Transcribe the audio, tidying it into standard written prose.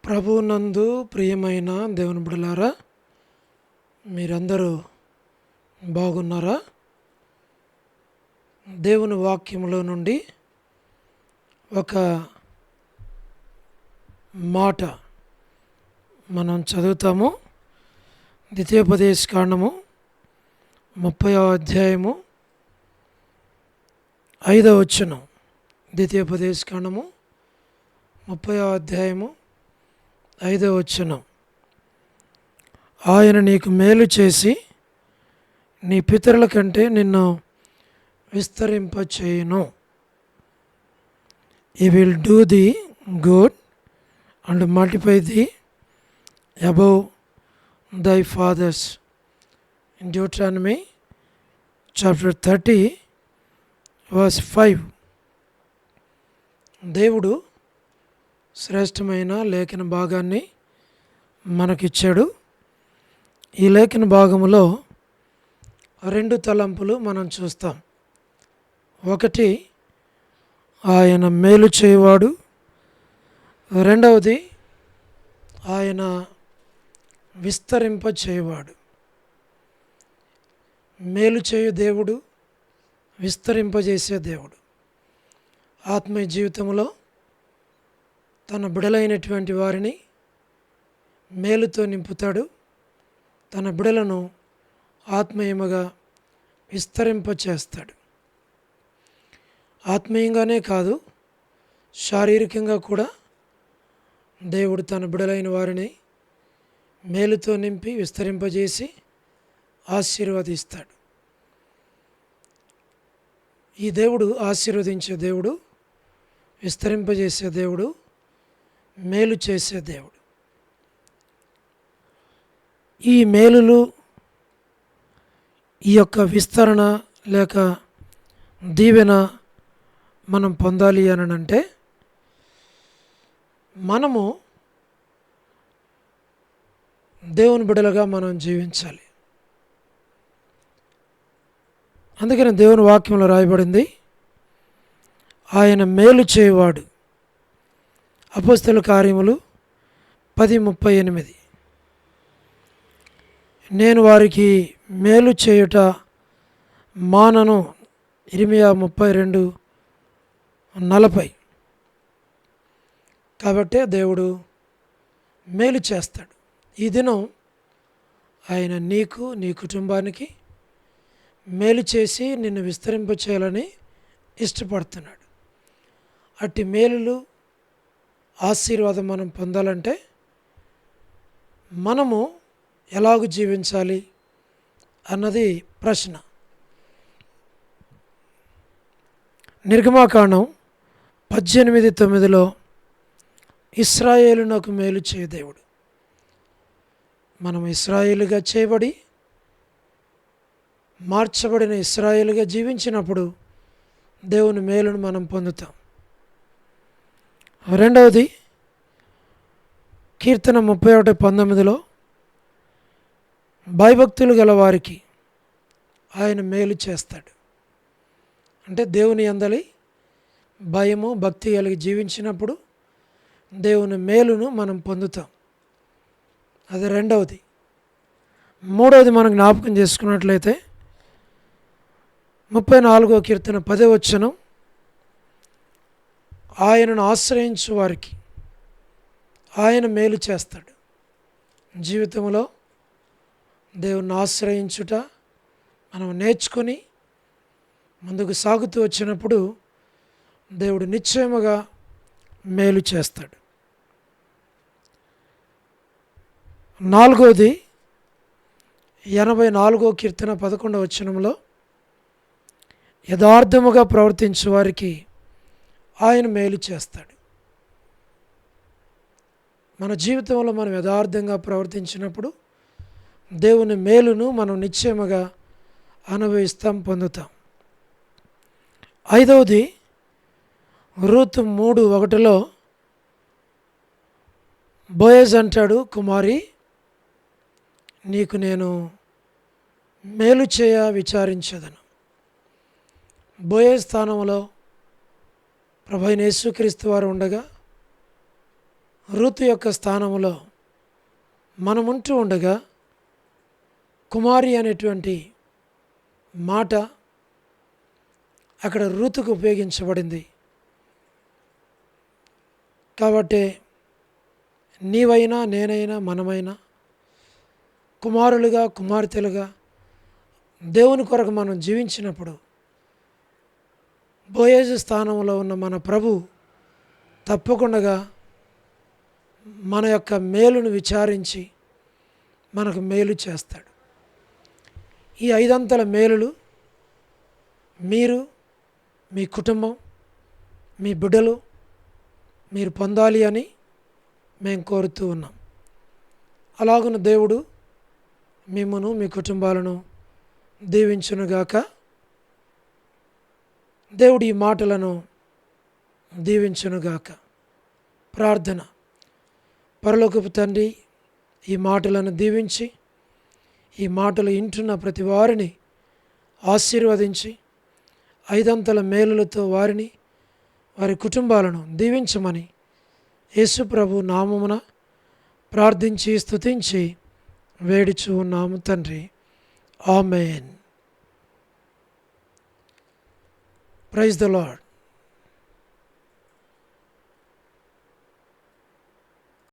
ప్రభువునందు ప్రియమైన దేవుని బిడ్డలారా, మీరందరూ బాగున్నారా? దేవుని వాక్యములో నుండి ఒక మాట మనం చదువుతాము. ద్వితీయోపదేశ కాండము 30వ అధ్యాయము 5వ వచనం. ద్వితీయోపదేశ కాండము 30వ అధ్యాయము 5వ వచనం. ఆయన నీకు మేలు చేసి నీ పితరుల కంటే నిన్ను విస్తరింపచేయును. He will do thee good and multiply thee above thy fathers. In Deuteronomy chapter 30 verse 5. దేవుడు శ్రేష్టమైన లేఖన భాగాన్ని మనకిచ్చాడు. ఈ లేఖన భాగములో 2 తలంపులు మనం చూస్తాం. ఒకటి, ఆయన మేలు చేయవాడు. రెండవది, ఆయన విస్తరింప చేయవాడు. మేలు చేయు దేవుడు, విస్తరింపజేసే దేవుడు. ఆత్మీయ జీవితంలో తన బిడలైనటువంటి వారిని మేలుతో నింపుతాడు. తన బిడలను ఆత్మీయముగా విస్తరింపచేస్తాడు. ఆత్మీయంగానే కాదు, శారీరకంగా కూడా దేవుడు తన బిడలైన వారిని మేలుతో నింపి విస్తరింపజేసి ఆశీర్వదిస్తాడు. ఈ దేవుడు ఆశీర్వదించే దేవుడు, విస్తరింపజేసే దేవుడు, మేలు చేసే దేవుడు. ఈ మేలులు, ఈ యొక్క విస్తరణ లేక దీవెన మనం పొందాలి అని అంటే మనము దేవుని బిడ్డలుగా మనం జీవించాలి. అందుకని దేవుని వాక్యంలో రాయబడింది, ఆయన మేలు చేయవాడు. అపోస్తలుల కార్యములు 10:38. నేను వారికి మేలు చేయుట మానను. ఇర్మియా 32:40. కాబట్టే దేవుడు మేలు చేస్తాడు. ఈ దినం ఆయన నీకు, నీ కుటుంబానికి మేలు చేసి నిన్ను విస్తరింపచేయాలని ఇష్టపడుతున్నాడు. అట్టి మేలులు, ఆశీర్వాదం మనం పొందాలంటే మనము ఎలాగూ జీవించాలి అన్నది ప్రశ్న. నిర్గమాకాండం 18:9 ఇశ్రాయేలునకు మేలు చేయ దేవుడు. మనం ఇశ్రాయేలుగా చేయబడి మార్చబడిన ఇశ్రాయేలుగా జీవించినప్పుడు దేవుని మేలును మనం పొందుతాం. రెండవది, కీర్తన 31:19 భయభక్తులు గల వారికి ఆయన మేలు చేస్తాడు. అంటే దేవుని యందలి భయము, భక్తి కలిగి జీవించినప్పుడు దేవుని మేలును మనం పొందుతాం. అది రెండవది. మూడవది మనం జ్ఞాపకం చేసుకున్నట్లయితే 34వ కీర్తన 10వ వచనం, ఆయనను ఆశ్రయించు వారికి ఆయన మేలు చేస్తాడు. జీవితంలో దేవుని ఆశ్రయించుట మనం నేర్చుకొని ముందుకు సాగుతూ వచ్చినప్పుడు దేవుడు నిశ్చయముగా మేలు చేస్తాడు. నాలుగవది, 84వ కీర్తన 11వ వచనంలో యథార్థముగా ప్రవర్తించే వారికి ఆయన మేలు చేస్తాడు. మన జీవితంలో మనం యథార్థంగా ప్రవర్తించినప్పుడు దేవుని మేలును మనం నిశ్చయముగా అనుభవిస్తాం, పొందుతాం. ఐదవది, రూతు 3:1 బోయజ్ అంటాడు, కుమారి నీకు నేను మేలు చేయ విచారించదను. బోయజ్ స్థానంలో ప్రభువైన యేసుక్రీస్తు వారు ఉండగా రూతు యొక్క స్థానంలో మనముంటూ ఉండగా కుమారి అనేటువంటి మాట అక్కడ రూతుకు ఉపయోగించబడింది. కాబట్టి నీవైనా నేనైనా మనమైనా కుమారులుగా కుమార్తెలుగా దేవుని కొరకు మనం జీవించినప్పుడు బోయేజు స్థానంలో ఉన్న మన ప్రభు తప్పకుండా మన యొక్క మేలును విచారించి మనకు మేలు చేస్తాడు. ఈ 5 మేలులు మీరు, మీ కుటుంబం, మీ బిడ్డలు మీరు పొందాలి అని మేము కోరుతూ ఉన్నాం. అలాగున దేవుడు మిమ్మును మీ కుటుంబాలను దీవించునుగాక. దేవుడు ఈ మాటలను దీవించునుగాక. ప్రార్థన. పరలోకపు తండ్రి, ఈ మాటలను దీవించి ఈ మాటలు వింటున్న ప్రతి వారిని ఆశీర్వదించి 5 మేలులతో వారిని వారి కుటుంబాలను దీవించమని యేసు ప్రభు నామమున ప్రార్థించి స్తుతించి వేడుచు ఉన్నాము తండ్రి. ఆమేన్. Praise the lord.